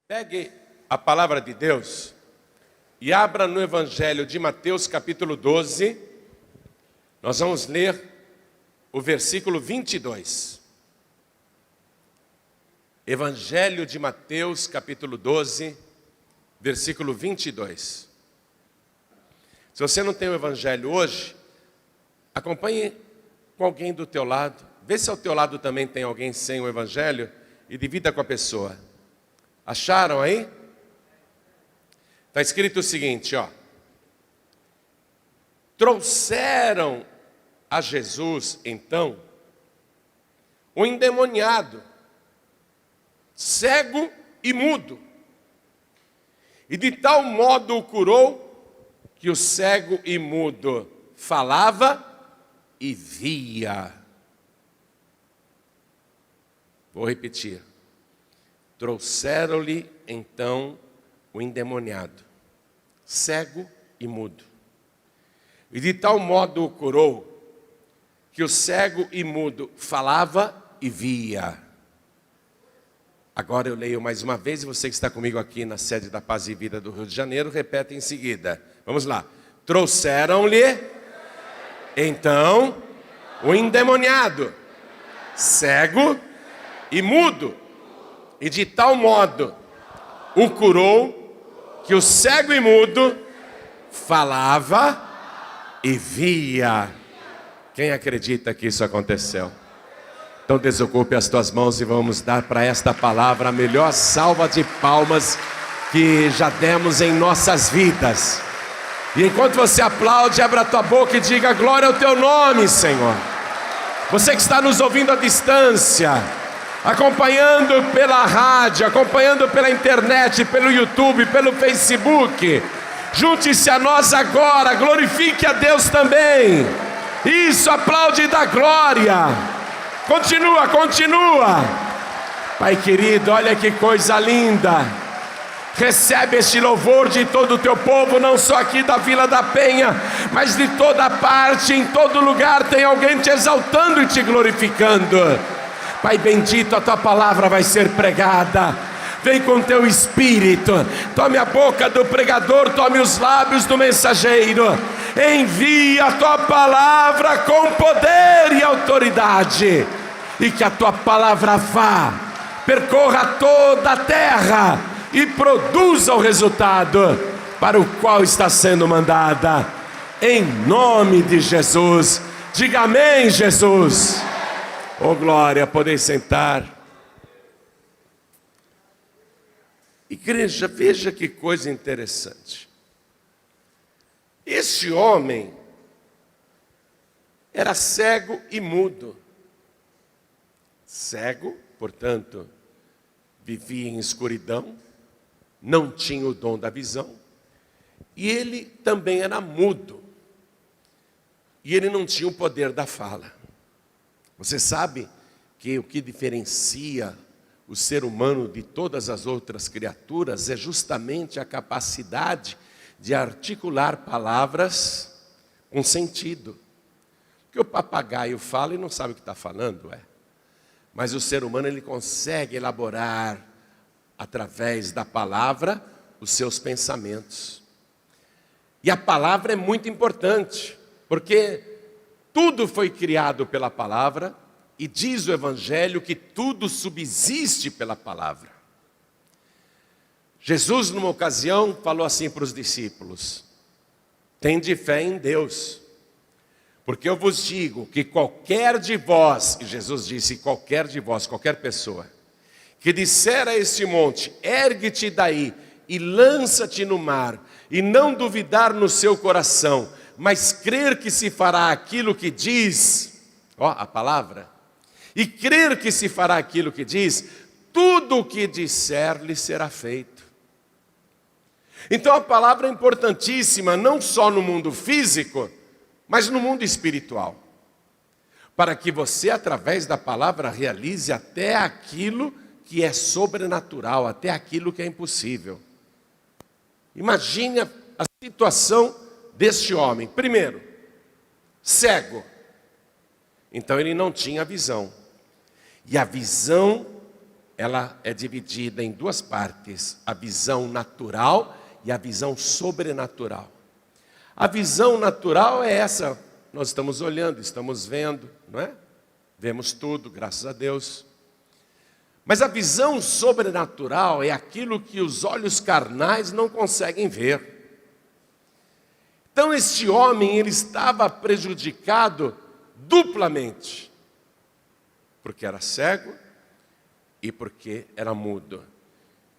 Pegue a palavra de Deus e abra no Evangelho de Mateus, capítulo 12. Nós vamos ler o versículo 22. Evangelho de Mateus, capítulo 12, versículo 22. Se você não tem o Evangelho hoje, acompanhe com alguém do teu lado. Vê se ao teu lado também tem alguém sem o Evangelho e divida com a pessoa. Acharam aí? Está escrito o seguinte, ó. Trouxeram a Jesus, então, o endemoniado, cego e mudo. E de tal modo o curou, que o cego e mudo falava e via. Vou repetir. Trouxeram-lhe, então, o endemoniado, cego e mudo. E de tal modo o curou, que o cego e mudo falava e via. Agora eu leio mais uma vez, e você que está comigo aqui na sede da Paz e Vida do Rio de Janeiro, repete em seguida. Vamos lá. Trouxeram-lhe, então, o endemoniado, cego e mudo. E de tal modo o curou, que o cego e mudo falava e via. Quem acredita que isso aconteceu? Então desocupe as tuas mãos e vamos dar para esta palavra a melhor salva de palmas que já demos em nossas vidas. E enquanto você aplaude, abra a tua boca e diga glória ao teu nome, Senhor. Você que está nos ouvindo à distância, acompanhando pela rádio, acompanhando pela internet, pelo YouTube, pelo Facebook, junte-se a nós agora, glorifique a Deus também. Isso, aplaude e dá glória. Continua. Pai querido, olha que coisa linda. Recebe este louvor de todo o teu povo, não só aqui da Vila da Penha, mas de toda parte, em todo lugar tem alguém te exaltando e te glorificando. Pai bendito, a tua palavra vai ser pregada. Vem com teu espírito, tome a boca do pregador, tome os lábios do mensageiro. Envia a tua palavra com poder e autoridade. E que a tua palavra vá, percorra toda a terra e produza o resultado para o qual está sendo mandada. Em nome de Jesus. Diga amém, Jesus. Oh glória, podeis sentar. Igreja, veja que coisa interessante. Esse homem era cego e mudo. Cego, portanto, vivia em escuridão, não tinha o dom da visão, e ele também era mudo, e ele não tinha o poder da fala. Você sabe que o que diferencia o ser humano de todas as outras criaturas é justamente a capacidade de articular palavras com sentido. Porque o papagaio fala e não sabe o que está falando, mas o ser humano ele consegue elaborar através da palavra os seus pensamentos. E a palavra é muito importante, porque tudo foi criado pela palavra, e diz o Evangelho que tudo subsiste pela palavra. Jesus, numa ocasião, falou assim para os discípulos: tende fé em Deus, porque eu vos digo que qualquer de vós, e Jesus disse qualquer de vós, qualquer pessoa, que disser a este monte, ergue-te daí e lança-te no mar, e não duvidar no seu coração, mas crer que se fará aquilo que diz, a palavra, e crer que se fará aquilo que diz, tudo o que disser lhe será feito. Então a palavra é importantíssima, não só no mundo físico, mas no mundo espiritual, para que você, através da palavra, realize até aquilo que é sobrenatural, até aquilo que é impossível. Imagine a situação deste homem. Primeiro, cego. Então ele não tinha visão. E a visão ela é dividida em duas partes, a visão natural e a visão sobrenatural. A visão natural é essa, nós estamos olhando, estamos vendo, não é? Vemos tudo, graças a Deus. Mas a visão sobrenatural é aquilo que os olhos carnais não conseguem ver. Então este homem, ele estava prejudicado duplamente, porque era cego e porque era mudo.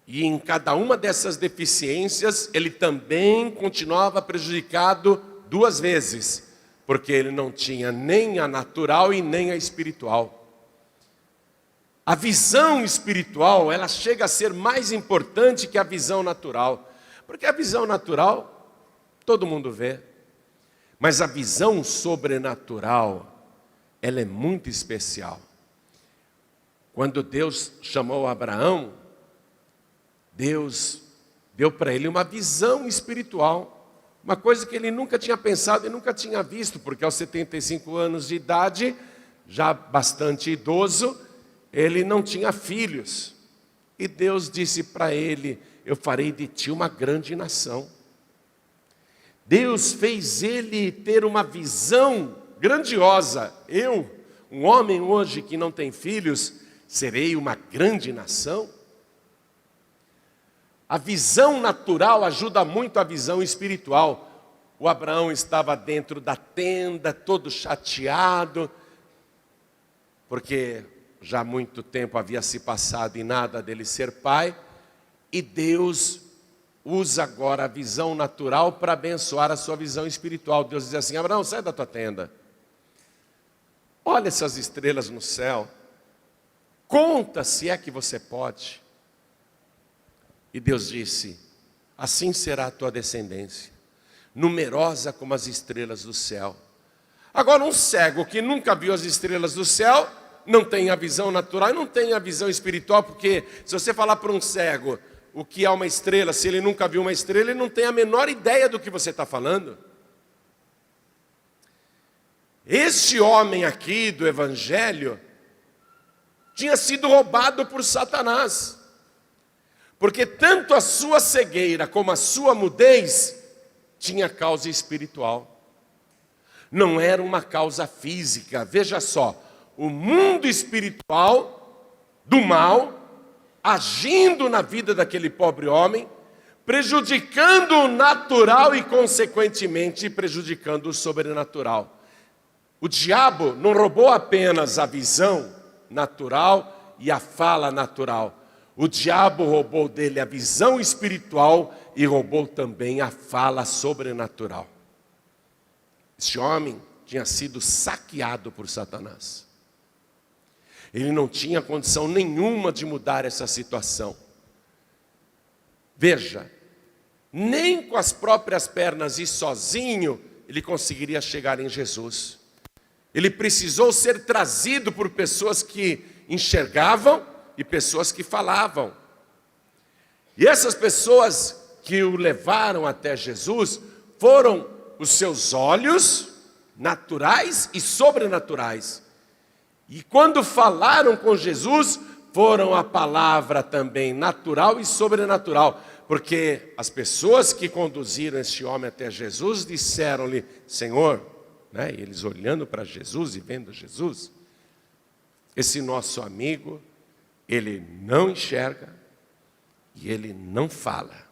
E em cada uma dessas deficiências, ele também continuava prejudicado duas vezes, porque ele não tinha nem a natural e nem a espiritual. A visão espiritual, ela chega a ser mais importante que a visão natural, porque a visão natural, todo mundo vê, mas a visão sobrenatural, ela é muito especial. Quando Deus chamou Abraão, Deus deu para ele uma visão espiritual, uma coisa que ele nunca tinha pensado e nunca tinha visto, porque aos 75 anos de idade, já bastante idoso, ele não tinha filhos. E Deus disse para ele, eu farei de ti uma grande nação. Deus fez ele ter uma visão grandiosa. Eu, um homem hoje que não tem filhos, serei uma grande nação. A visão natural ajuda muito a visão espiritual. O Abraão estava dentro da tenda, todo chateado, porque já há muito tempo havia se passado e nada dele ser pai, e Deus usa agora a visão natural para abençoar a sua visão espiritual. Deus diz assim, Abraão, sai da tua tenda, olha essas estrelas no céu, conta se é que você pode. E Deus disse, assim será a tua descendência, numerosa como as estrelas do céu. Agora um cego que nunca viu as estrelas do céu, não tem a visão natural e não tem a visão espiritual, porque se você falar para um cego o que é uma estrela, se ele nunca viu uma estrela, ele não tem a menor ideia do que você está falando. Este homem aqui do Evangelho tinha sido roubado por Satanás, porque tanto a sua cegueira como a sua mudez tinha causa espiritual, não era uma causa física. Veja só, o mundo espiritual do mal agindo na vida daquele pobre homem, prejudicando o natural e consequentemente prejudicando o sobrenatural. O diabo não roubou apenas a visão natural e a fala natural. O diabo roubou dele a visão espiritual e roubou também a fala sobrenatural. Esse homem tinha sido saqueado por Satanás. Ele não tinha condição nenhuma de mudar essa situação. Veja, nem com as próprias pernas e sozinho ele conseguiria chegar em Jesus. Ele precisou ser trazido por pessoas que enxergavam e pessoas que falavam. E essas pessoas que o levaram até Jesus foram os seus olhos naturais e sobrenaturais. E quando falaram com Jesus, foram a palavra também natural e sobrenatural. Porque as pessoas que conduziram este homem até Jesus disseram-lhe, Senhor, né? E eles olhando para Jesus e vendo Jesus, esse nosso amigo, ele não enxerga e ele não fala.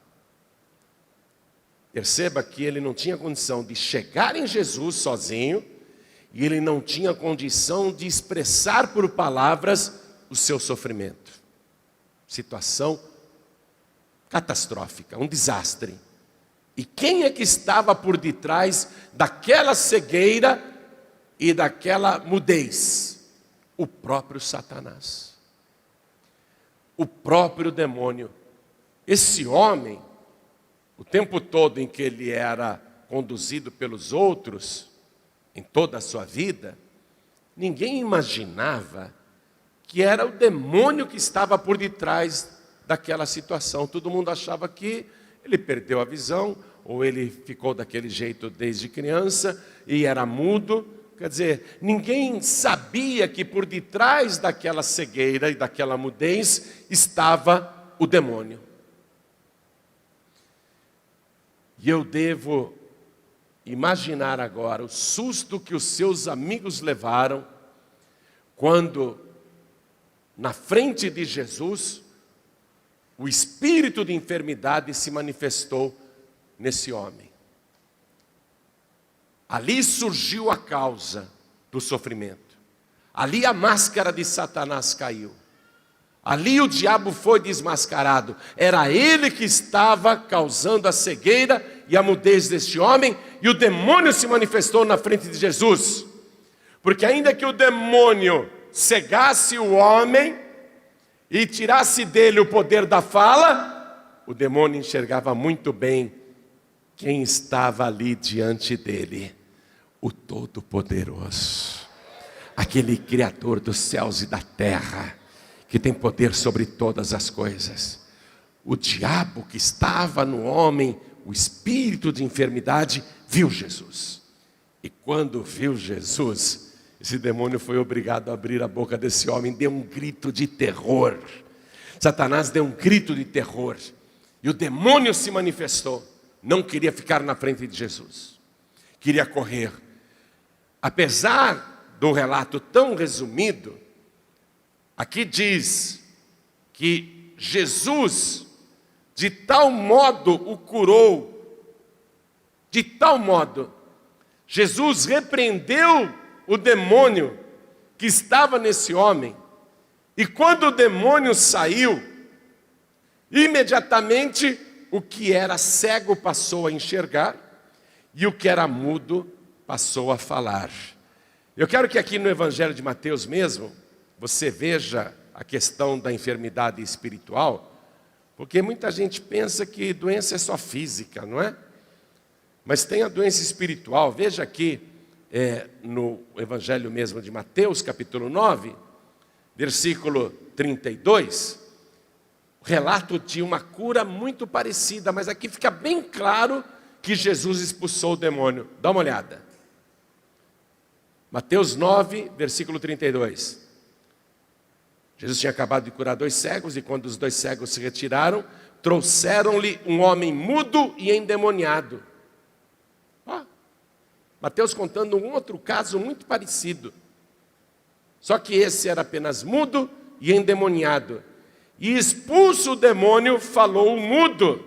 Perceba que ele não tinha condição de chegar em Jesus sozinho, e ele não tinha condição de expressar por palavras o seu sofrimento. Situação catastrófica, um desastre. E quem é que estava por detrás daquela cegueira e daquela mudez? O próprio Satanás. O próprio demônio. Esse homem, o tempo todo em que ele era conduzido pelos outros, em toda a sua vida, ninguém imaginava que era o demônio que estava por detrás daquela situação. Todo mundo achava que ele perdeu a visão, ou ele ficou daquele jeito desde criança, e era mudo, Quer dizer, ninguém sabia que por detrás daquela cegueira e daquela mudez estava o demônio. E eu devo imaginar agora o susto que os seus amigos levaram quando, na frente de Jesus, o espírito de enfermidade se manifestou nesse homem. Ali surgiu a causa do sofrimento. Ali a máscara de Satanás caiu. Ali o diabo foi desmascarado. Era ele que estava causando a cegueira e a mudez deste homem, e o demônio se manifestou na frente de Jesus. Porque ainda que o demônio cegasse o homem e tirasse dele o poder da fala, o demônio enxergava muito bem quem estava ali diante dele: o Todo-Poderoso, aquele Criador dos céus e da terra, que tem poder sobre todas as coisas. O diabo que estava no homem, o espírito de enfermidade, viu Jesus. E quando viu Jesus, esse demônio foi obrigado a abrir a boca desse homem, deu um grito de terror. Satanás deu um grito de terror. E o demônio se manifestou. Não queria ficar na frente de Jesus. Queria correr. Apesar do relato tão resumido, aqui diz que Jesus, de tal modo o curou, de tal modo, Jesus repreendeu o demônio que estava nesse homem, e quando o demônio saiu, imediatamente o que era cego passou a enxergar, e o que era mudo passou a falar. Eu quero que aqui no Evangelho de Mateus mesmo, você veja a questão da enfermidade espiritual, porque muita gente pensa que doença é só física, não é? Mas tem a doença espiritual. Veja aqui no Evangelho mesmo de Mateus, capítulo 9, versículo 32, relato de uma cura muito parecida, mas aqui fica bem claro que Jesus expulsou o demônio. Dá uma olhada. Mateus 9, versículo 32. Jesus tinha acabado de curar 2 cegos, e quando os 2 cegos se retiraram, trouxeram-lhe um homem mudo e endemoniado. Mateus contando um outro caso muito parecido. Só que esse era apenas mudo e endemoniado. E expulso o demônio, falou o mudo.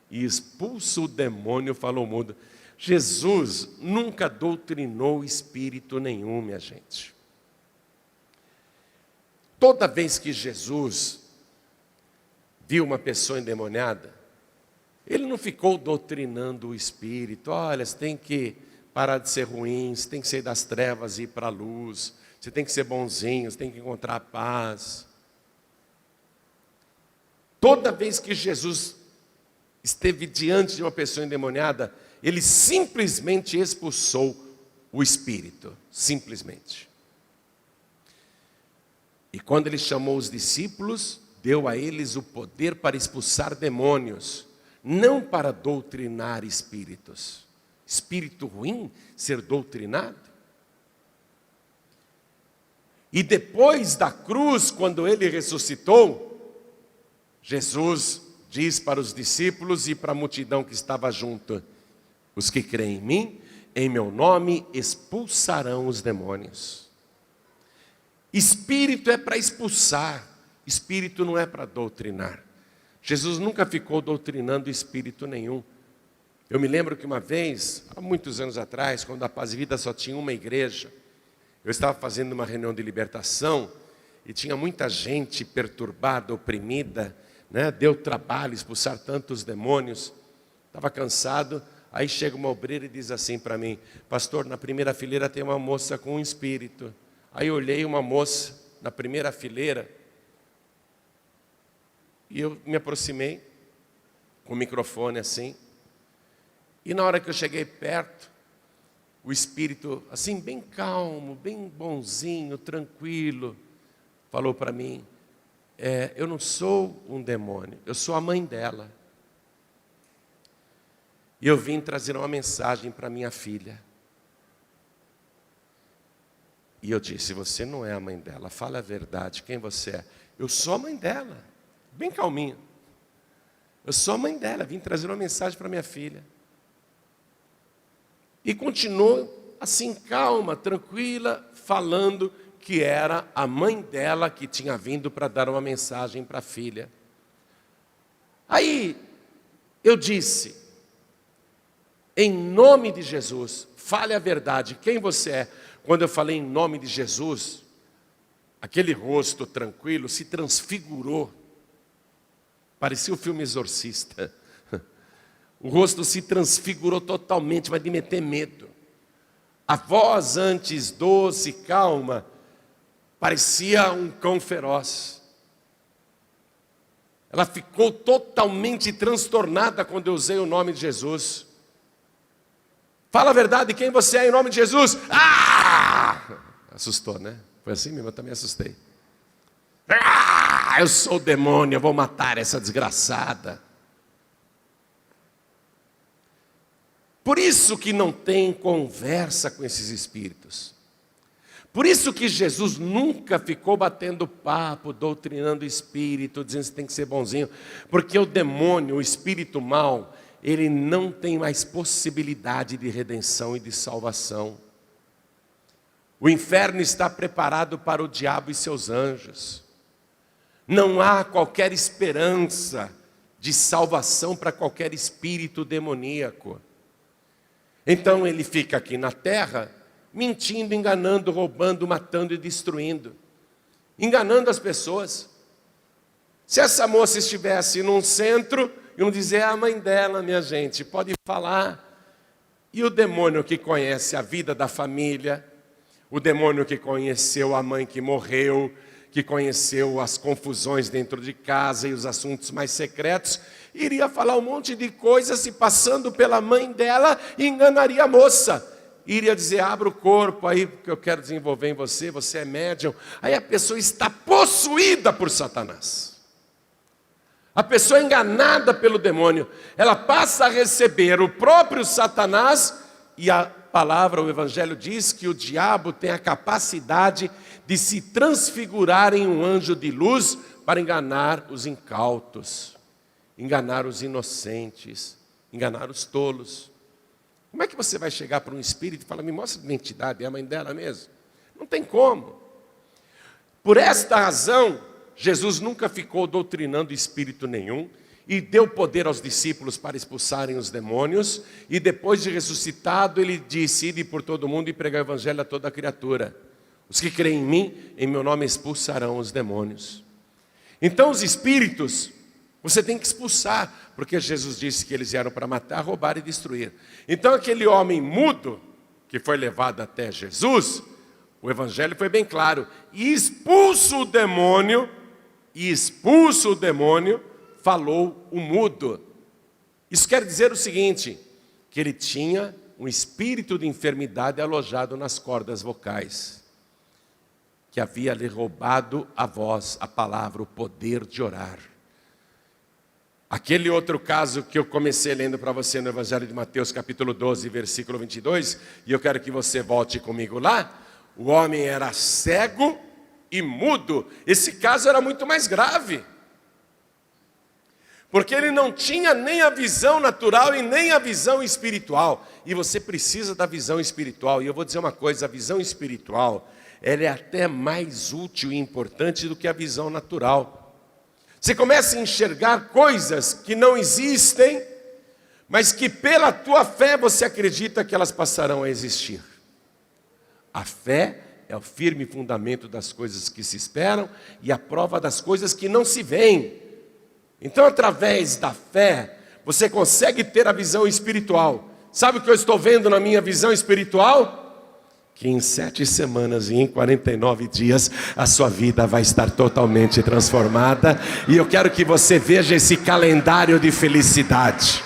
E expulso o demônio, falou o mudo. Jesus nunca doutrinou espírito nenhum, minha gente. Toda vez que Jesus viu uma pessoa endemoniada, ele não ficou doutrinando o espírito. Olha, você tem que parar de ser ruim, você tem que sair das trevas e ir para a luz, você tem que ser bonzinho, você tem que encontrar a paz. Toda vez que Jesus esteve diante de uma pessoa endemoniada, ele simplesmente expulsou o espírito, simplesmente. E quando ele chamou os discípulos, deu a eles o poder para expulsar demônios, não para doutrinar espíritos. Espírito ruim ser doutrinado? E depois da cruz, quando ele ressuscitou, Jesus diz para os discípulos e para a multidão que estava junto: os que creem em mim, em meu nome expulsarão os demônios. Espírito é para expulsar, espírito não é para doutrinar. Jesus nunca ficou doutrinando espírito nenhum. Eu me lembro que uma vez, há muitos anos atrás, quando a Paz e Vida só tinha uma igreja, eu estava fazendo uma reunião de libertação e tinha muita gente perturbada, oprimida, né? Deu trabalho expulsar tantos demônios, estava cansado. Aí chega uma obreira e diz assim para mim: pastor, na primeira fileira tem uma moça com um espírito. Aí eu olhei uma moça na primeira fileira e eu me aproximei com o microfone assim. E na hora que eu cheguei perto, o espírito, assim, bem calmo, bem bonzinho, tranquilo, falou para mim: eu não sou um demônio, eu sou a mãe dela. E eu vim trazer uma mensagem para minha filha. E eu disse: você não é a mãe dela, fala a verdade, quem você é? Eu sou a mãe dela, bem calminho. Eu sou a mãe dela, vim trazer uma mensagem para minha filha. E continuou assim, calma, tranquila, falando que era a mãe dela que tinha vindo para dar uma mensagem para a filha. Aí eu disse: em nome de Jesus, fale a verdade, quem você é? Quando eu falei em nome de Jesus, aquele rosto tranquilo se transfigurou. Parecia o filme Exorcista. O rosto se transfigurou totalmente, vai de meter medo. A voz antes doce, calma, parecia um cão feroz. Ela ficou totalmente transtornada quando eu usei o nome de Jesus. Fala a verdade, quem você é em nome de Jesus? Ah! Assustou, né? Foi assim mesmo, eu também assustei. Ah! Eu sou o demônio, eu vou matar essa desgraçada. Por isso que não tem conversa com esses espíritos. Por isso que Jesus nunca ficou batendo papo, doutrinando o espírito, dizendo que você tem que ser bonzinho. Porque o demônio, o espírito mau, ele não tem mais possibilidade de redenção e de salvação. O inferno está preparado para o diabo e seus anjos. Não há qualquer esperança de salvação para qualquer espírito demoníaco. Então ele fica aqui na terra, mentindo, enganando, roubando, matando e destruindo. Enganando as pessoas. Se essa moça estivesse num centro, iam dizer: é a mãe dela, minha gente, pode falar. E o demônio que conhece a vida da família, o demônio que conheceu a mãe que morreu, que conheceu as confusões dentro de casa e os assuntos mais secretos, iria falar um monte de coisas se passando pela mãe dela e enganaria a moça. Iria dizer: abra o corpo aí, porque eu quero desenvolver em você, você é médium. Aí a pessoa está possuída por Satanás. A pessoa é enganada pelo demônio, ela passa a receber o próprio Satanás, e a palavra, o Evangelho diz que o diabo tem a capacidade de se transfigurar em um anjo de luz para enganar os incautos, enganar os inocentes, enganar os tolos. Como é que você vai chegar para um espírito e falar: me mostra a identidade, é a mãe dela mesmo? Não tem como. Por esta razão, Jesus nunca ficou doutrinando espírito nenhum e deu poder aos discípulos para expulsarem os demônios, e depois de ressuscitado ele disse: ide por todo mundo e pregar o evangelho a toda criatura. Os que creem em mim, em meu nome expulsarão os demônios. Então os espíritos, você tem que expulsar, porque Jesus disse que eles vieram para matar, roubar e destruir. Então aquele homem mudo, que foi levado até Jesus, o evangelho foi bem claro, e expulso o demônio, falou o mudo. Isso quer dizer o seguinte, que ele tinha um espírito de enfermidade alojado nas cordas vocais, que havia lhe roubado a voz, a palavra, o poder de orar. Aquele outro caso que eu comecei lendo para você no Evangelho de Mateus, capítulo 12, versículo 22, e eu quero que você volte comigo lá. O homem era cego e mudo. Esse caso era muito mais grave, porque ele não tinha nem a visão natural e nem a visão espiritual. E você precisa da visão espiritual. E eu vou dizer uma coisa: a visão espiritual, ela é até mais útil e importante do que a visão natural. Você começa a enxergar coisas que não existem, mas que pela tua fé você acredita que elas passarão a existir. A fé é o firme fundamento das coisas que se esperam e a prova das coisas que não se veem. Então, através da fé, você consegue ter a visão espiritual. Sabe o que eu estou vendo na minha visão espiritual? Que em 7 semanas e em 49 dias, a sua vida vai estar totalmente transformada. E eu quero que você veja esse calendário de felicidade.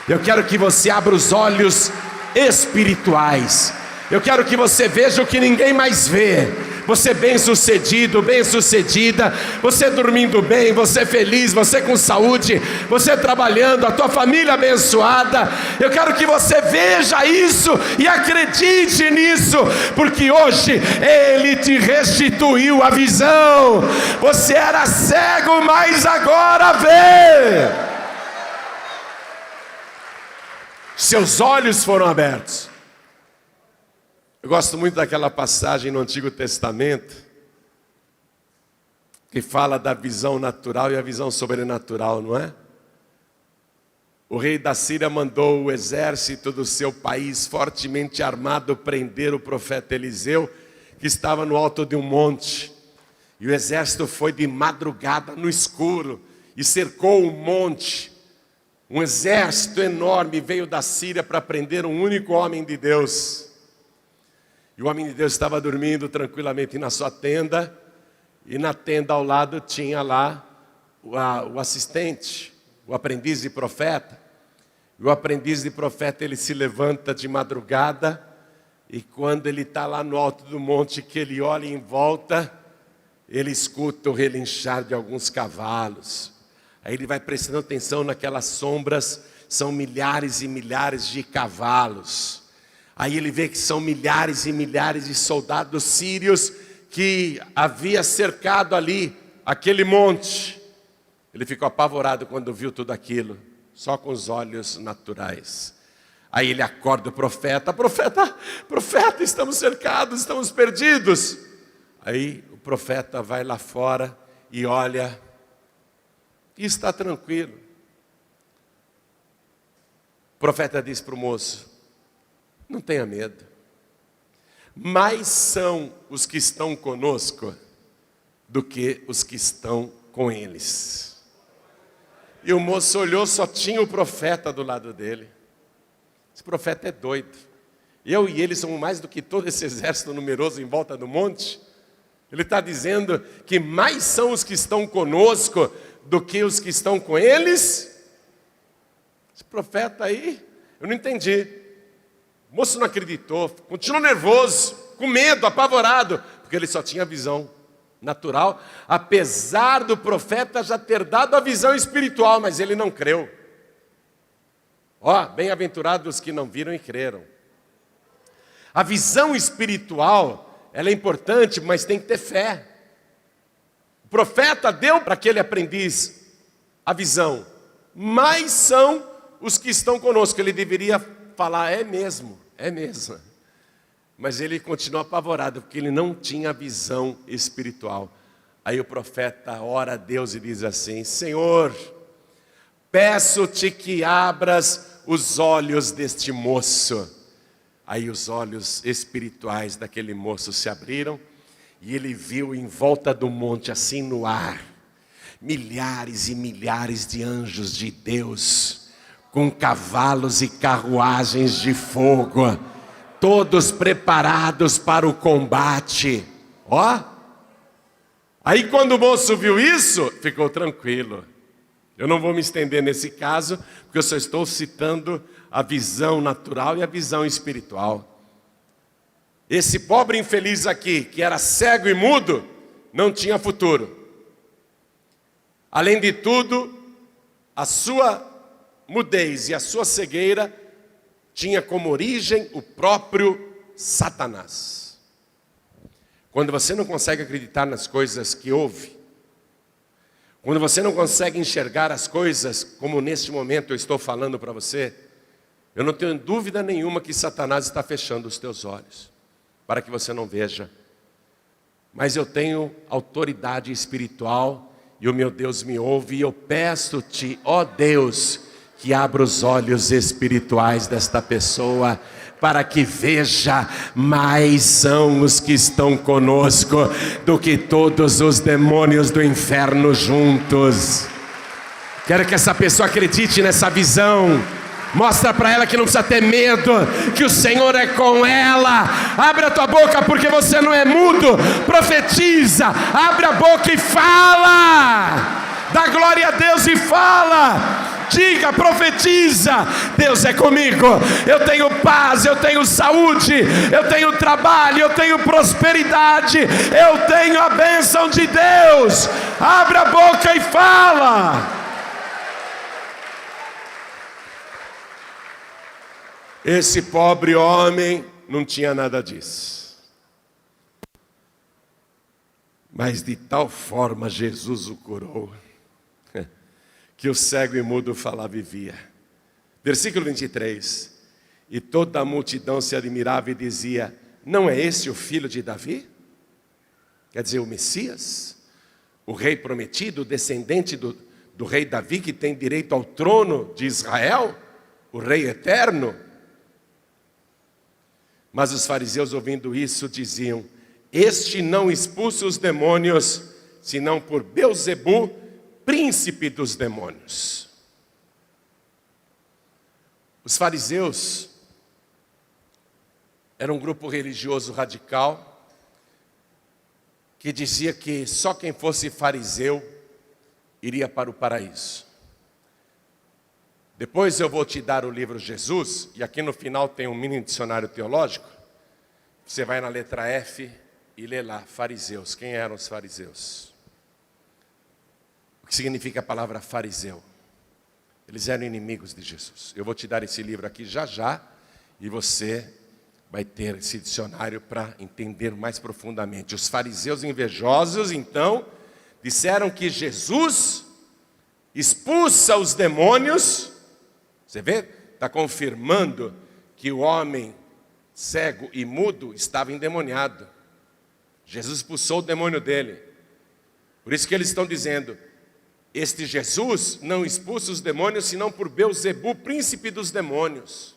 Eu quero que você abra os olhos espirituais. Eu quero que você veja o que ninguém mais vê. você bem-sucedido, bem-sucedida, você dormindo bem, você feliz, você com saúde, você trabalhando, a tua família abençoada. Eu quero que você veja isso e acredite nisso, porque hoje Ele te restituiu a visão. Você era cego, mas agora vê. Seus olhos foram abertos. Eu gosto muito daquela passagem no Antigo Testamento que fala da visão natural e a visão sobrenatural, não é? O rei da Síria mandou o exército do seu país fortemente armado prender o profeta Eliseu, que estava no alto de um monte. E o exército foi de madrugada no escuro e cercou o monte. Um exército enorme veio da Síria para prender um único homem de Deus. E o homem de Deus estava dormindo tranquilamente na sua tenda. E na tenda ao lado tinha lá o assistente, o aprendiz de profeta. E o aprendiz de profeta, ele se levanta de madrugada. E quando ele está lá no alto do monte, que ele olha em volta, ele escuta o relinchar de alguns cavalos. Aí ele vai prestando atenção naquelas sombras, são milhares e milhares de cavalos. Aí ele vê que são milhares e milhares de soldados sírios que havia cercado ali aquele monte. Ele ficou apavorado quando viu tudo aquilo, só com os olhos naturais. Aí ele acorda o profeta, profeta, estamos cercados, estamos perdidos. Aí o profeta vai lá fora e olha, e está tranquilo. O profeta diz para o moço, não tenha medo, mais são os que estão conosco do que os que estão com eles. E o moço olhou, só tinha o profeta do lado dele. Esse profeta é doido. Eu e ele somos mais do que todo esse exército numeroso em volta do monte. Ele está dizendo que mais são os que estão conosco do que os que estão com eles. Esse profeta aí, eu não entendi. O moço não acreditou, continuou nervoso, com medo, apavorado, porque ele só tinha visão natural, apesar do profeta já ter dado a visão espiritual, mas ele não creu. Ó, bem-aventurados os que não viram e creram. A visão espiritual, ela é importante, mas tem que ter fé. O profeta deu para aquele aprendiz a visão, mas são os que estão conosco. Ele deveria falar, é mesmo. Mas ele continua apavorado, porque ele não tinha visão espiritual. Aí o profeta ora a Deus e diz assim, Senhor, peço-te que abras os olhos deste moço. Aí os olhos espirituais daquele moço se abriram, e ele viu em volta do monte, assim no ar, milhares e milhares de anjos de Deus, com cavalos e carruagens de fogo, todos preparados para o combate. Ó, aí quando o moço viu isso, ficou tranquilo. Eu não vou me estender nesse caso, porque eu só estou citando a visão natural e a visão espiritual. Esse pobre infeliz aqui, que era cego e mudo, não tinha futuro. Além de tudo, a sua mudez e a sua cegueira tinha como origem o próprio Satanás. Quando você não consegue acreditar nas coisas que ouve, quando você não consegue enxergar as coisas como neste momento eu estou falando para você, eu não tenho dúvida nenhuma que Satanás está fechando os teus olhos, para que você não veja. Mas eu tenho autoridade espiritual, e o meu Deus me ouve, e eu peço-te, ó Deus, que abra os olhos espirituais desta pessoa, para que veja, mais são os que estão conosco, do que todos os demônios do inferno juntos. Quero que essa pessoa acredite nessa visão. Mostra para ela que não precisa ter medo, que o Senhor é com ela. Abre a tua boca, porque você não é mudo. Profetiza, abre a boca e fala. Dá glória a Deus e fala. Diga, profetiza: Deus é comigo. Eu tenho paz, eu tenho saúde, eu tenho trabalho, eu tenho prosperidade, eu tenho a bênção de Deus. Abre a boca e fala. Esse pobre homem não tinha nada disso. Mas de tal forma Jesus o curou, que o cego e mudo falava e via. Versículo 23. E toda a multidão se admirava e dizia: não é esse o filho de Davi? Quer dizer, o Messias, o rei prometido, o descendente do rei Davi, que tem direito ao trono de Israel, o rei eterno. Mas os fariseus, ouvindo isso, diziam: este não expulsa os demônios, senão por Beelzebu, príncipe dos demônios. Os fariseus eram um grupo religioso radical, que dizia que só quem fosse fariseu iria para o paraíso. Depois eu vou te dar o livro Jesus, e aqui no final tem um mini dicionário teológico. Você vai na letra F e lê lá, fariseus. Quem eram os fariseus? O que significa a palavra fariseu? Eles eram inimigos de Jesus. Eu vou te dar esse livro aqui já já, e você vai ter esse dicionário para entender mais profundamente. Os fariseus invejosos, então, disseram que Jesus expulsa os demônios. Você vê? Está confirmando que o homem cego e mudo estava endemoniado. Jesus expulsou o demônio dele. Por isso que eles estão dizendo: este Jesus não expulsa os demônios, senão por Beelzebu, príncipe dos demônios.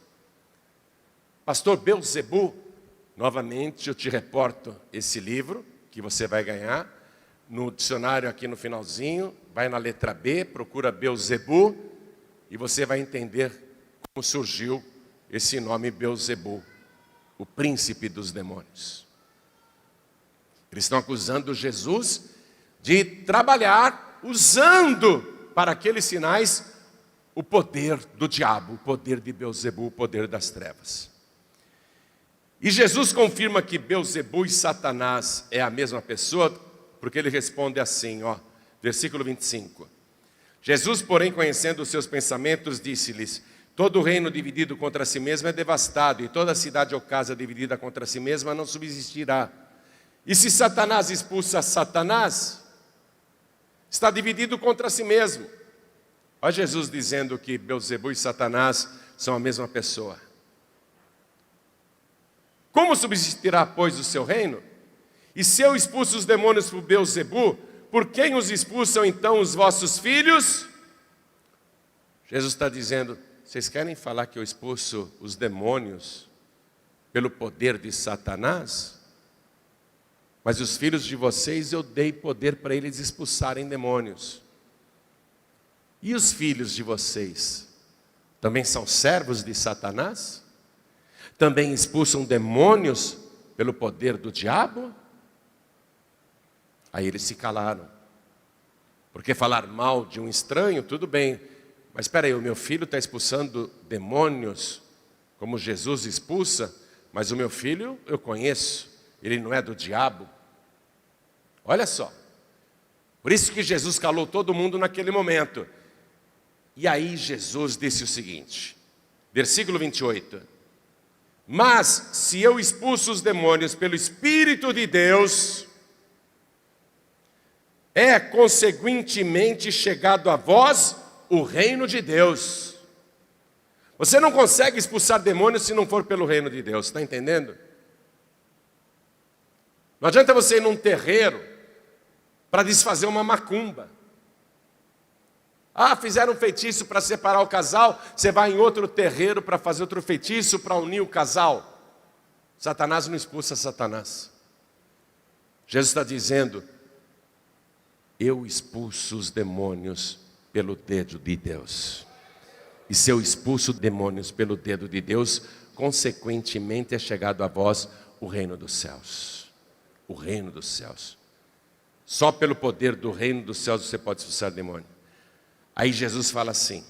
Pastor, Beelzebu, novamente eu te reporto esse livro, que você vai ganhar, no dicionário aqui no finalzinho, vai na letra B, procura Beelzebu, e você vai entender como surgiu esse nome Beelzebu, o príncipe dos demônios. Eles estão acusando Jesus de trabalhar usando para aqueles sinais o poder do diabo, o poder de Beelzebu, o poder das trevas. E Jesus confirma que Beelzebu e Satanás é a mesma pessoa, porque ele responde assim, versículo 25. Jesus, porém, conhecendo os seus pensamentos, disse-lhes: todo reino dividido contra si mesmo é devastado, e toda cidade ou casa dividida contra si mesma não subsistirá. E se Satanás expulsa Satanás, está dividido contra si mesmo. Olha Jesus dizendo que Beelzebu e Satanás são a mesma pessoa. Como subsistirá, pois, o seu reino? E se eu expulso os demônios por Beelzebu, por quem os expulsam então os vossos filhos? Jesus está dizendo: vocês querem falar que eu expulso os demônios pelo poder de Satanás? Mas os filhos de vocês eu dei poder para eles expulsarem demônios. E os filhos de vocês também são servos de Satanás? Também expulsam demônios pelo poder do diabo? Aí eles se calaram. Porque falar mal de um estranho, tudo bem. Mas espera aí, o meu filho está expulsando demônios como Jesus expulsa, mas o meu filho eu conheço, ele não é do diabo. Olha só, por isso que Jesus calou todo mundo naquele momento. E aí Jesus disse o seguinte, versículo 28. Mas se eu expulso os demônios pelo Espírito de Deus, é consequentemente chegado a vós o reino de Deus. Você não consegue expulsar demônios se não for pelo reino de Deus, está entendendo? Não adianta você ir num terreiro para desfazer uma macumba. Fizeram um feitiço para separar o casal, você vai em outro terreiro para fazer outro feitiço para unir o casal. Satanás não expulsa Satanás. Jesus está dizendo: eu expulso os demônios pelo dedo de Deus. E se eu expulso demônios pelo dedo de Deus, consequentemente é chegado a vós o reino dos céus. O reino dos céus. Só pelo poder do reino dos céus você pode expulsar demônio. Aí Jesus fala assim,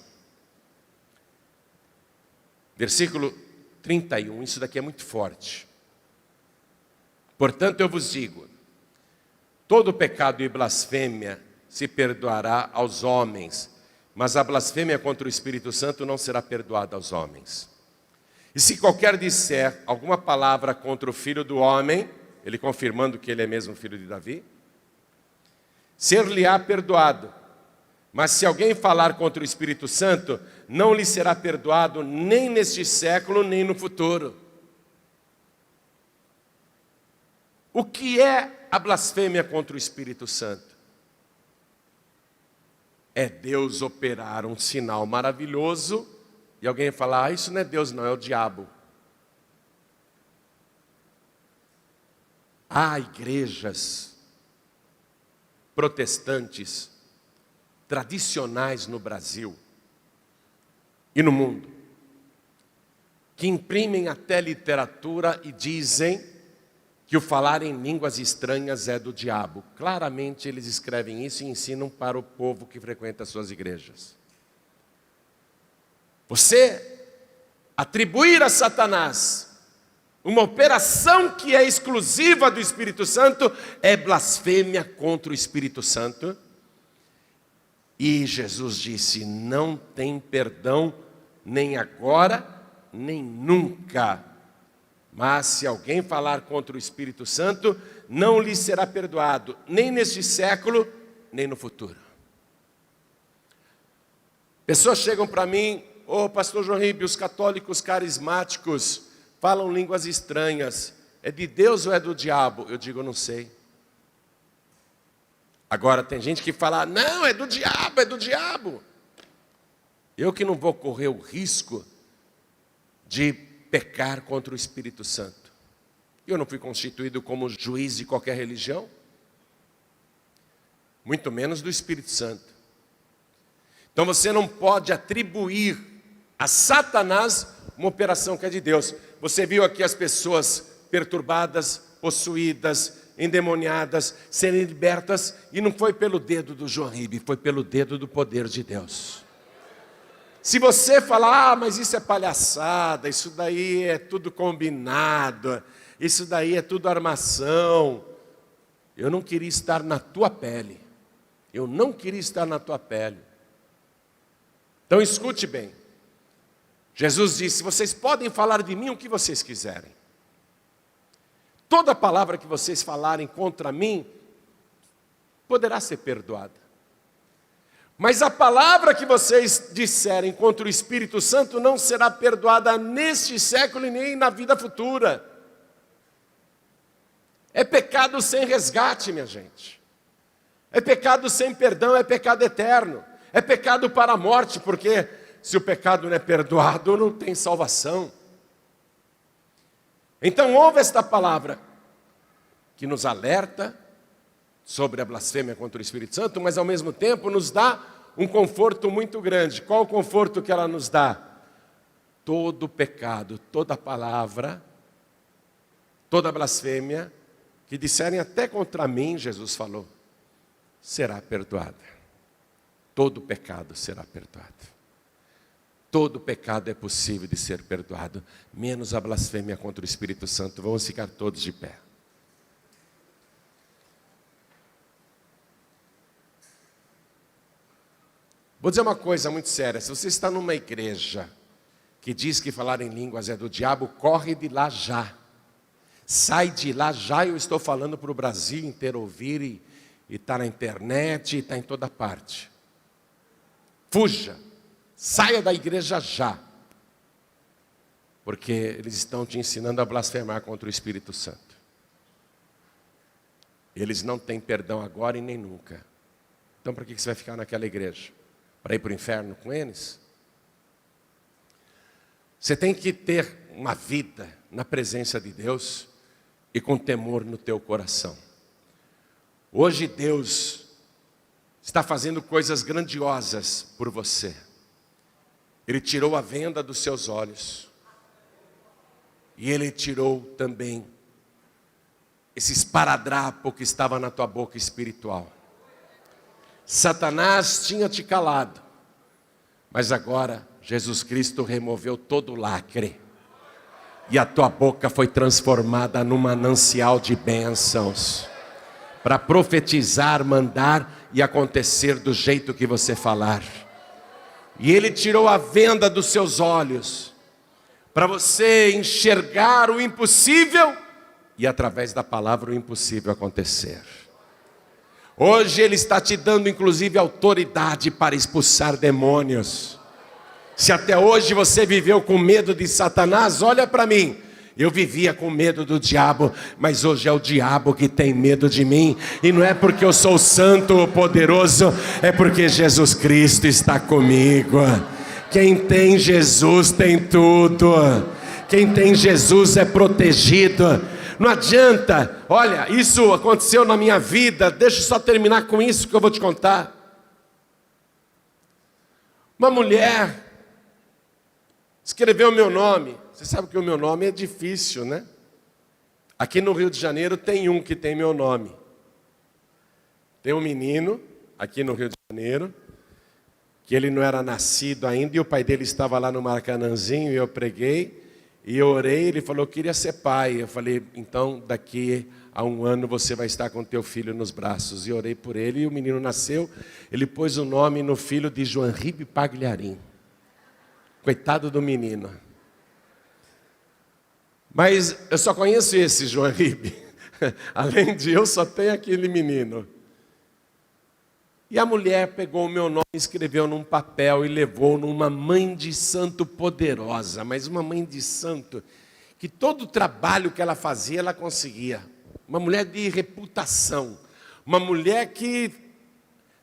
Versículo 31, isso daqui é muito forte. Portanto, eu vos digo, todo pecado e blasfêmia se perdoará aos homens, mas a blasfêmia contra o Espírito Santo não será perdoada aos homens. E se qualquer disser alguma palavra contra o Filho do Homem, ele confirmando que ele é mesmo filho de Davi, ser-lhe-á perdoado. Mas se alguém falar contra o Espírito Santo, não lhe será perdoado nem neste século, nem no futuro. O que é a blasfêmia contra o Espírito Santo? É Deus operar um sinal maravilhoso e alguém falar, isso não é Deus não, é o diabo. Há igrejas protestantes tradicionais no Brasil e no mundo, que imprimem até literatura e dizem que o falar em línguas estranhas é do diabo. Claramente eles escrevem isso e ensinam para o povo que frequenta as suas igrejas. Você atribuir a Satanás uma operação que é exclusiva do Espírito Santo é blasfêmia contra o Espírito Santo. E Jesus disse, não tem perdão nem agora, nem nunca. Mas se alguém falar contra o Espírito Santo, não lhe será perdoado, nem neste século, nem no futuro. Pessoas chegam para mim, pastor João Ribe, os católicos carismáticos falam línguas estranhas. É de Deus ou é do diabo? Eu digo, não sei. Agora tem gente que fala, não, é do diabo, é do diabo. Eu que não vou correr o risco de pecar contra o Espírito Santo. Eu não fui constituído como juiz de qualquer religião, muito menos do Espírito Santo. Então você não pode atribuir a Satanás uma operação que é de Deus. Você viu aqui as pessoas perturbadas, possuídas, endemoniadas, serem libertas, e não foi pelo dedo do João Ribe, foi pelo dedo do poder de Deus. Se você falar, mas isso é palhaçada, isso daí é tudo combinado, isso daí é tudo armação, eu não queria estar na tua pele, eu não queria estar na tua pele. Então escute bem, Jesus disse, vocês podem falar de mim o que vocês quiserem. Toda palavra que vocês falarem contra mim, poderá ser perdoada. Mas a palavra que vocês disserem contra o Espírito Santo não será perdoada neste século e nem na vida futura. É pecado sem resgate, minha gente. É pecado sem perdão, é pecado eterno. É pecado para a morte, porque se o pecado não é perdoado, não tem salvação. Então ouve esta palavra, que nos alerta sobre a blasfêmia contra o Espírito Santo, mas ao mesmo tempo nos dá um conforto muito grande. Qual o conforto que ela nos dá? Todo pecado, toda palavra, toda blasfêmia, que disserem até contra mim, Jesus falou, será perdoada. Todo pecado será perdoado. Todo pecado é possível de ser perdoado, menos a blasfêmia contra o Espírito Santo. Vamos ficar todos de pé. Vou dizer uma coisa muito séria, se você está numa igreja que diz que falar em línguas é do diabo, corre de lá já. Sai de lá já, eu estou falando para o Brasil inteiro ouvir e está na internet e está em toda parte. Fuja, saia da igreja já, porque eles estão te ensinando a blasfemar contra o Espírito Santo. Eles não têm perdão agora e nem nunca. Então para que você vai ficar naquela igreja? Para ir para o inferno com eles? Você tem que ter uma vida na presença de Deus e com temor no teu coração. Hoje Deus está fazendo coisas grandiosas por você. Ele tirou a venda dos seus olhos. E Ele tirou também esse esparadrapo que estava na tua boca espiritual. Satanás tinha te calado, mas agora Jesus Cristo removeu todo o lacre. E a tua boca foi transformada num manancial de bênçãos. Para profetizar, mandar e acontecer do jeito que você falar. E Ele tirou a venda dos seus olhos. Para você enxergar o impossível. E através da palavra o impossível acontecer. Hoje Ele está te dando inclusive autoridade para expulsar demônios. Se até hoje você viveu com medo de Satanás, olha para mim. Eu vivia com medo do diabo, mas hoje é o diabo que tem medo de mim. E não é porque eu sou santo ou poderoso, é porque Jesus Cristo está comigo. Quem tem Jesus tem tudo. Quem tem Jesus é protegido. Não adianta, olha, isso aconteceu na minha vida. Deixa eu só terminar com isso que eu vou te contar. Uma mulher escreveu o meu nome. Você sabe que o meu nome é difícil, né? Aqui no Rio de Janeiro tem um que tem meu nome. Tem um menino, aqui no Rio de Janeiro, que ele não era nascido ainda, e o pai dele estava lá no Maracanãzinho, e eu preguei, e eu orei, ele falou que queria ser pai. Eu falei, então daqui a 1 ano você vai estar com teu filho nos braços. E orei por ele, e o menino nasceu, ele pôs o nome no filho de João Ribe Pagliarim. Coitado do menino. Mas eu só conheço esse João Ribe. Além de eu, só tem aquele menino. E a mulher pegou o meu nome, escreveu num papel e levou numa mãe de santo poderosa. Mas uma mãe de santo que todo o trabalho que ela fazia, ela conseguia. Uma mulher de reputação. Uma mulher que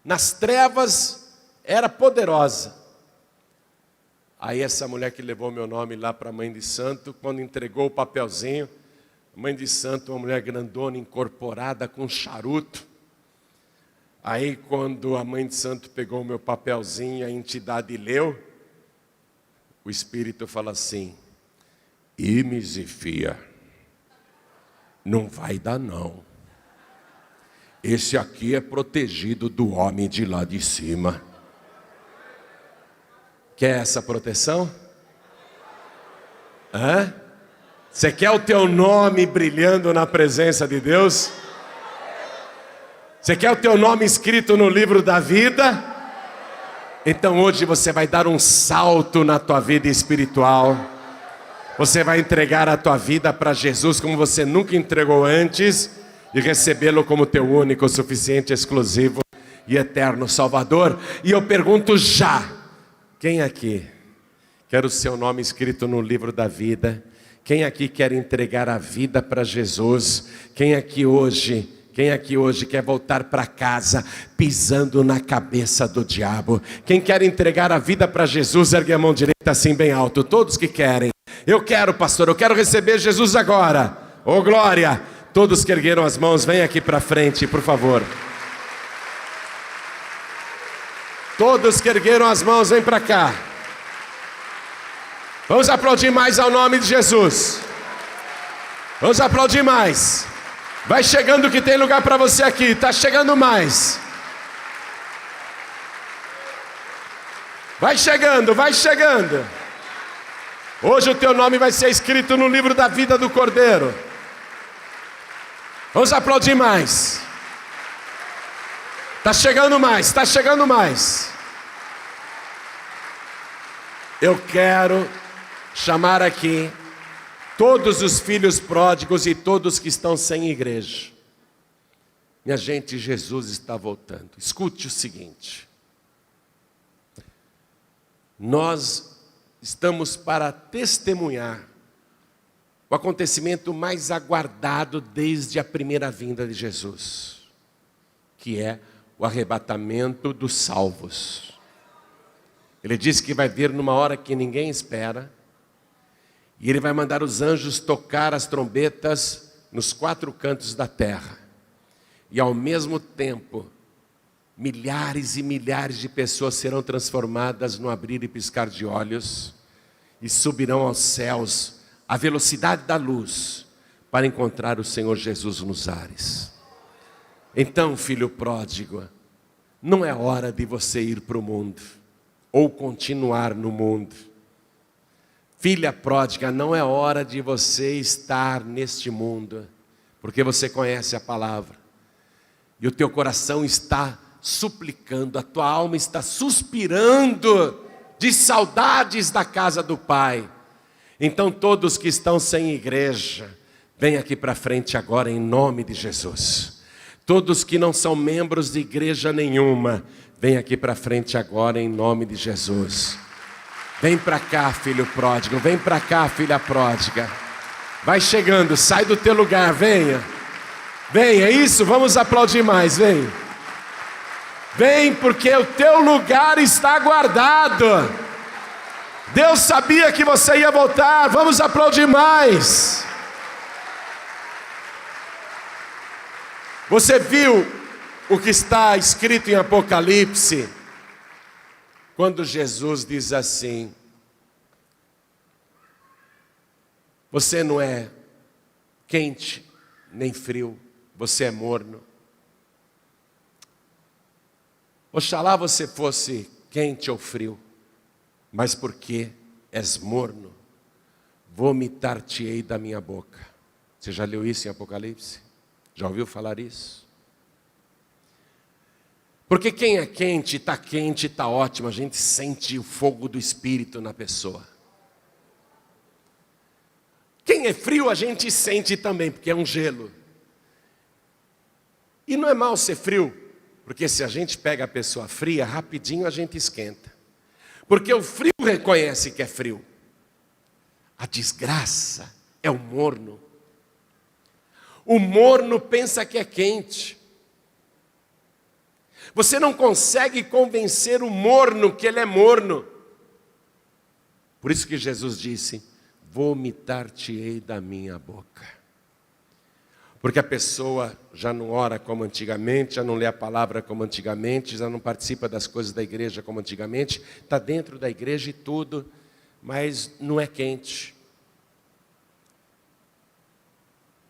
nas trevas era poderosa. Aí essa mulher que levou meu nome lá para a mãe de santo, quando entregou o papelzinho, a mãe de santo, uma mulher grandona, incorporada, com charuto. Aí quando a mãe de santo pegou o meu papelzinho, a entidade leu, o Espírito fala assim, Imes e Fia, não vai dar não. Esse aqui é protegido do homem de lá de cima. Quer essa proteção? Hã? Você quer o teu nome brilhando na presença de Deus? Você quer o teu nome escrito no livro da vida? Então hoje você vai dar um salto na tua vida espiritual. Você vai entregar a tua vida para Jesus como você nunca entregou antes e recebê-lo como teu único, suficiente, exclusivo e eterno Salvador. E eu pergunto já, quem aqui quer o seu nome escrito no livro da vida? Quem aqui quer entregar a vida para Jesus? Quem aqui hoje quer voltar para casa pisando na cabeça do diabo? Quem quer entregar a vida para Jesus, ergue a mão direita assim bem alto. Todos que querem. Eu quero, pastor, eu quero receber Jesus agora. Oh glória! Todos que ergueram as mãos, vem aqui para frente, por favor. Todos que ergueram as mãos, vem para cá. Vamos aplaudir mais ao nome de Jesus. Vamos aplaudir mais. Vai chegando que tem lugar para você aqui. Está chegando mais. Vai chegando, vai chegando. Hoje o teu nome vai ser escrito no livro da vida do Cordeiro. Vamos aplaudir mais. Está chegando mais, está chegando mais. Eu quero chamar aqui todos os filhos pródigos e todos que estão sem igreja. Minha gente, Jesus está voltando. Escute o seguinte. Nós estamos para testemunhar o acontecimento mais aguardado desde a primeira vinda de Jesus, que é o arrebatamento dos salvos. Ele disse que vai vir numa hora que ninguém espera, e Ele vai mandar os anjos tocar as trombetas nos 4 cantos da terra, e ao mesmo tempo, milhares e milhares de pessoas serão transformadas no abrir e piscar de olhos, e subirão aos céus, à velocidade da luz, para encontrar o Senhor Jesus nos ares. Então, filho pródigo, não é hora de você ir para o mundo. ou continuar no mundo. Filha pródiga, não é hora de você estar neste mundo, porque você conhece a palavra, e o teu coração está suplicando, a tua alma está suspirando de saudades da casa do Pai. Então todos que estão sem igreja, vem aqui para frente agora em nome de Jesus. Todos que não são membros de igreja nenhuma, vem aqui para frente agora em nome de Jesus. Vem para cá, filho pródigo, vem para cá, filha pródiga. Vai chegando, sai do teu lugar, venha. Venha, isso, vamos aplaudir mais, vem. Vem, porque o teu lugar está guardado. Deus sabia que você ia voltar, vamos aplaudir mais. Você viu o que está escrito em Apocalipse? Quando Jesus diz assim: você não é quente nem frio, você é morno. Oxalá você fosse quente ou frio, mas porque és morno, vomitar-te-ei da minha boca. Você já leu isso em Apocalipse? Já ouviu falar isso? Porque quem é quente, está ótimo, a gente sente o fogo do Espírito na pessoa. Quem é frio, a gente sente também, porque é um gelo. E não é mal ser frio, porque se a gente pega a pessoa fria, rapidinho a gente esquenta. Porque o frio reconhece que é frio. A desgraça é o morno. O morno pensa que é quente. Você não consegue convencer o morno que ele é morno. Por isso que Jesus disse: vomitar-te-ei da minha boca. Porque a pessoa já não ora como antigamente, já não lê a palavra como antigamente, já não participa das coisas da igreja como antigamente, está dentro da igreja e tudo, mas não é quente.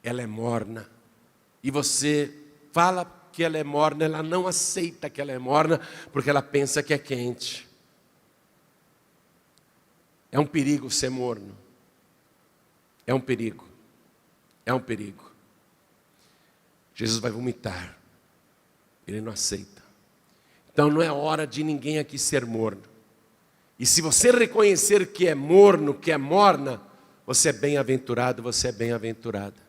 Ela é morna. E você fala que ela é morna, ela não aceita que ela é morna, porque ela pensa que é quente. É um perigo ser morno. É um perigo. É um perigo. Jesus vai vomitar. Ele não aceita. Então não é hora de ninguém aqui ser morno. E se você reconhecer que é morno, que é morna, você é bem-aventurado, você é bem-aventurada.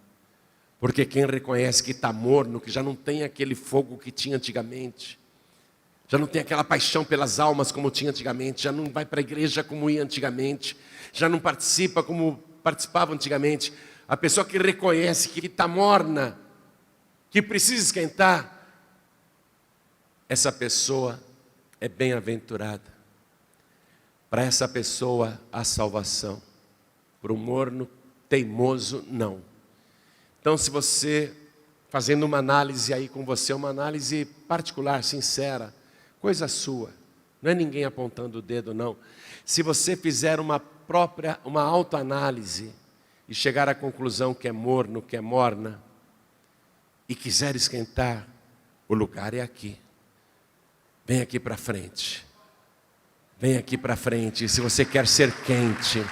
Porque quem reconhece que está morno, que já não tem aquele fogo que tinha antigamente, já não tem aquela paixão pelas almas como tinha antigamente, já não vai para a igreja como ia antigamente, já não participa como participava antigamente, a pessoa que reconhece que está morna, que precisa esquentar, essa pessoa é bem-aventurada. Para essa pessoa há salvação. Para o morno, teimoso, não. Então, se você, fazendo uma análise aí com você, uma análise particular, sincera, coisa sua, não é ninguém apontando o dedo, não. Se você fizer uma autoanálise e chegar à conclusão que é morno, que é morna, e quiser esquentar, o lugar é aqui. Vem aqui para frente. Vem aqui para frente, se você quer ser quente.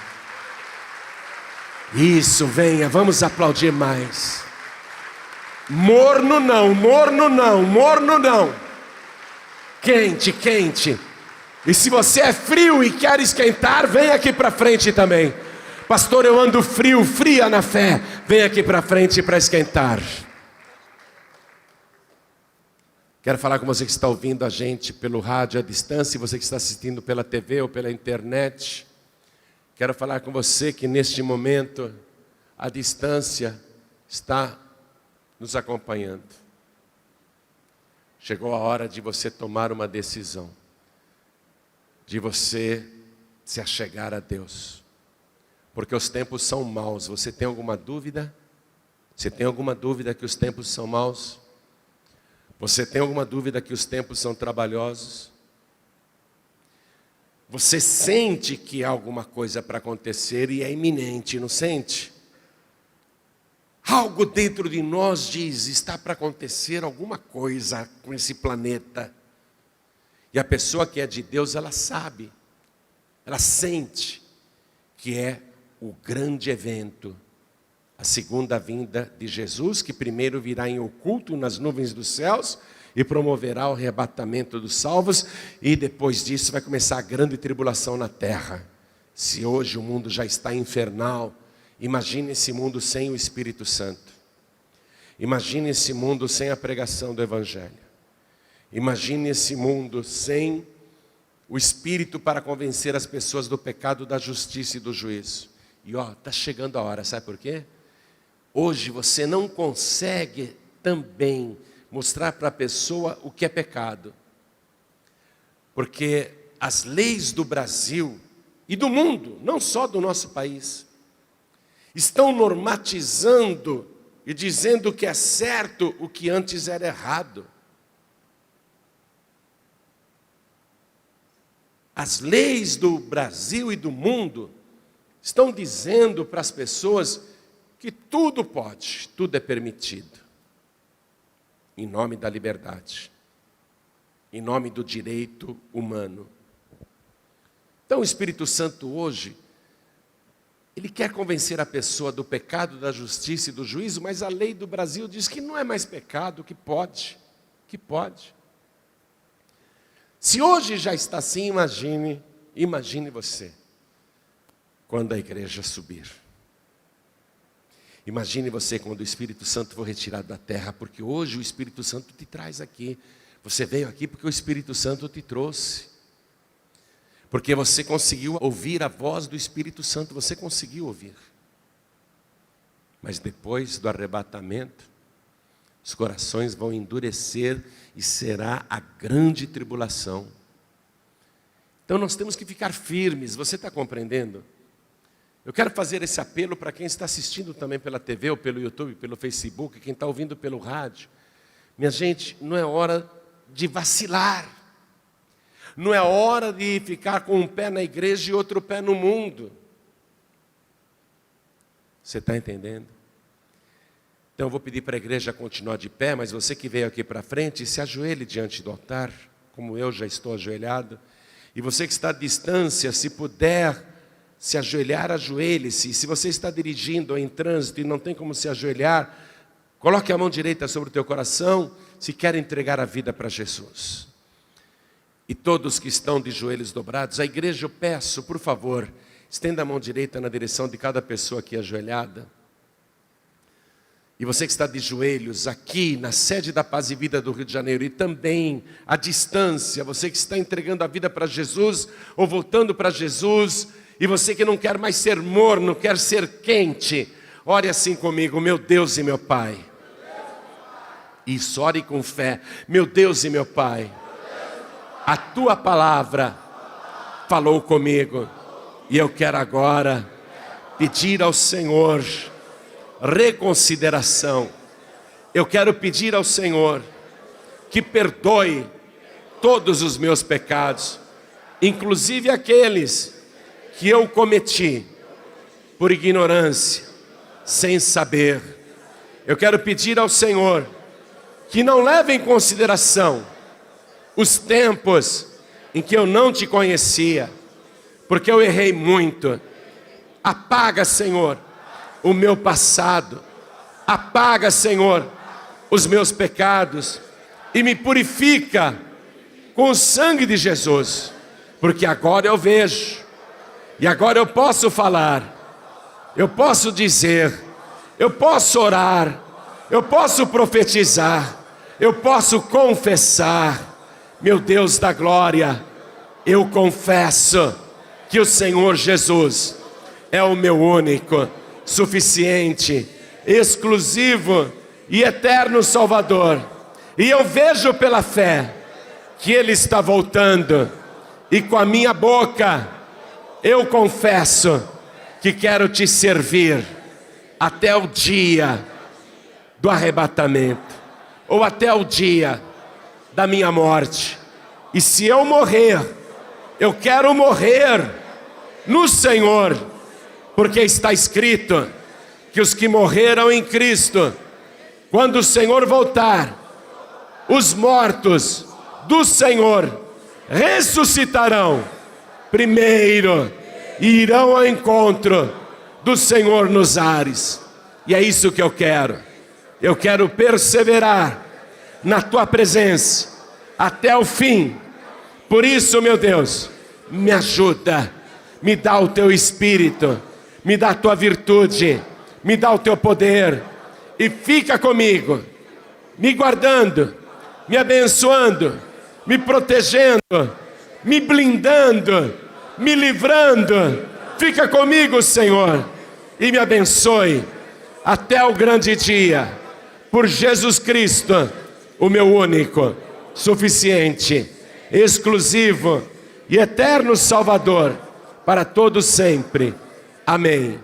Isso, venha, vamos aplaudir mais. Morno não, morno não, morno não. Quente, quente. E se você é frio e quer esquentar, vem aqui para frente também. Pastor, eu ando frio, fria na fé. Vem aqui para frente para esquentar. Quero falar com você que está ouvindo a gente pelo rádio à distância, e você que está assistindo pela TV ou pela internet. Quero falar com você que neste momento a distância está nos acompanhando. Chegou a hora de você tomar uma decisão, de você se achegar a Deus, porque os tempos são maus. Você tem alguma dúvida? Você tem alguma dúvida que os tempos são maus? Você tem alguma dúvida que os tempos são trabalhosos? Você sente que há alguma coisa para acontecer e é iminente, não sente? Algo dentro de nós diz, está para acontecer alguma coisa com esse planeta. E a pessoa que é de Deus, ela sabe, ela sente que é o grande evento, a segunda vinda de Jesus, que primeiro virá em oculto nas nuvens dos céus e promoverá o arrebatamento dos salvos, e depois disso vai começar a grande tribulação na terra. Se hoje o mundo já está infernal, imagine esse mundo sem o Espírito Santo. Imagine esse mundo sem a pregação do Evangelho. Imagine esse mundo sem o Espírito para convencer as pessoas do pecado, da justiça e do juízo. E está chegando a hora, sabe por quê? Hoje você não consegue também mostrar para a pessoa o que é pecado. Porque as leis do Brasil e do mundo, não só do nosso país, estão normatizando e dizendo que é certo o que antes era errado. As leis do Brasil e do mundo estão dizendo para as pessoas que tudo pode, tudo é permitido, em nome da liberdade, em nome do direito humano. Então o Espírito Santo hoje, ele quer convencer a pessoa do pecado, da justiça e do juízo, mas a lei do Brasil diz que não é mais pecado, que pode. Se hoje já está assim, imagine você, quando a igreja subir. Imagine você quando o Espírito Santo for retirado da terra, porque hoje o Espírito Santo te traz aqui. Você veio aqui porque o Espírito Santo te trouxe. Porque você conseguiu ouvir a voz do Espírito Santo, você conseguiu ouvir. Mas depois do arrebatamento, os corações vão endurecer e será a grande tribulação. Então nós temos que ficar firmes, você está compreendendo? Eu quero fazer esse apelo para quem está assistindo também pela TV, ou pelo YouTube, pelo Facebook, quem está ouvindo pelo rádio. Minha gente, não é hora de vacilar. Não é hora de ficar com um pé na igreja e outro pé no mundo. Você está entendendo? Então eu vou pedir para a igreja continuar de pé, mas você que veio aqui para frente, se ajoelhe diante do altar, como eu já estou ajoelhado. E você que está à distância, se puder se ajoelhar, ajoelhe-se. Se você está dirigindo ou em trânsito e não tem como se ajoelhar, coloque a mão direita sobre o teu coração, se quer entregar a vida para Jesus. E todos que estão de joelhos dobrados, a igreja, eu peço, por favor, estenda a mão direita na direção de cada pessoa aqui ajoelhada. E você que está de joelhos aqui na sede da Paz e Vida do Rio de Janeiro e também à distância, você que está entregando a vida para Jesus ou voltando para Jesus, e você que não quer mais ser morno, quer ser quente, ore assim comigo: meu Deus e meu Pai. Isso, ore com fé: meu Deus e meu Pai, a tua palavra falou comigo, e eu quero agora pedir ao Senhor reconsideração. Eu quero pedir ao Senhor que perdoe todos os meus pecados, inclusive aqueles que eu cometi por ignorância, sem saber. Eu quero pedir ao Senhor que não leve em consideração os tempos em que eu não te conhecia, porque eu errei muito. Apaga, Senhor, o meu passado. Apaga, Senhor, os meus pecados e me purifica com o sangue de Jesus, porque agora eu vejo, e agora eu posso falar, eu posso dizer, eu posso orar, eu posso profetizar, eu posso confessar. Meu Deus da glória, eu confesso que o Senhor Jesus é o meu único, suficiente, exclusivo e eterno Salvador. E eu vejo pela fé que Ele está voltando, e com a minha boca eu confesso que quero te servir até o dia do arrebatamento, ou até o dia da minha morte. E se eu morrer, eu quero morrer no Senhor, porque está escrito que os que morreram em Cristo, quando o Senhor voltar, os mortos do Senhor ressuscitarão primeiro e irão ao encontro do Senhor nos ares. E é isso que eu quero. Eu quero perseverar na tua presença até o fim. Por isso, meu Deus, me ajuda, me dá o teu espírito, me dá a tua virtude, me dá o teu poder e fica comigo, me guardando, me abençoando, me protegendo, me blindando, me livrando. Fica comigo, Senhor, e me abençoe até o grande dia, por Jesus Cristo, o meu único, suficiente, exclusivo e eterno Salvador, para todos sempre. Amém.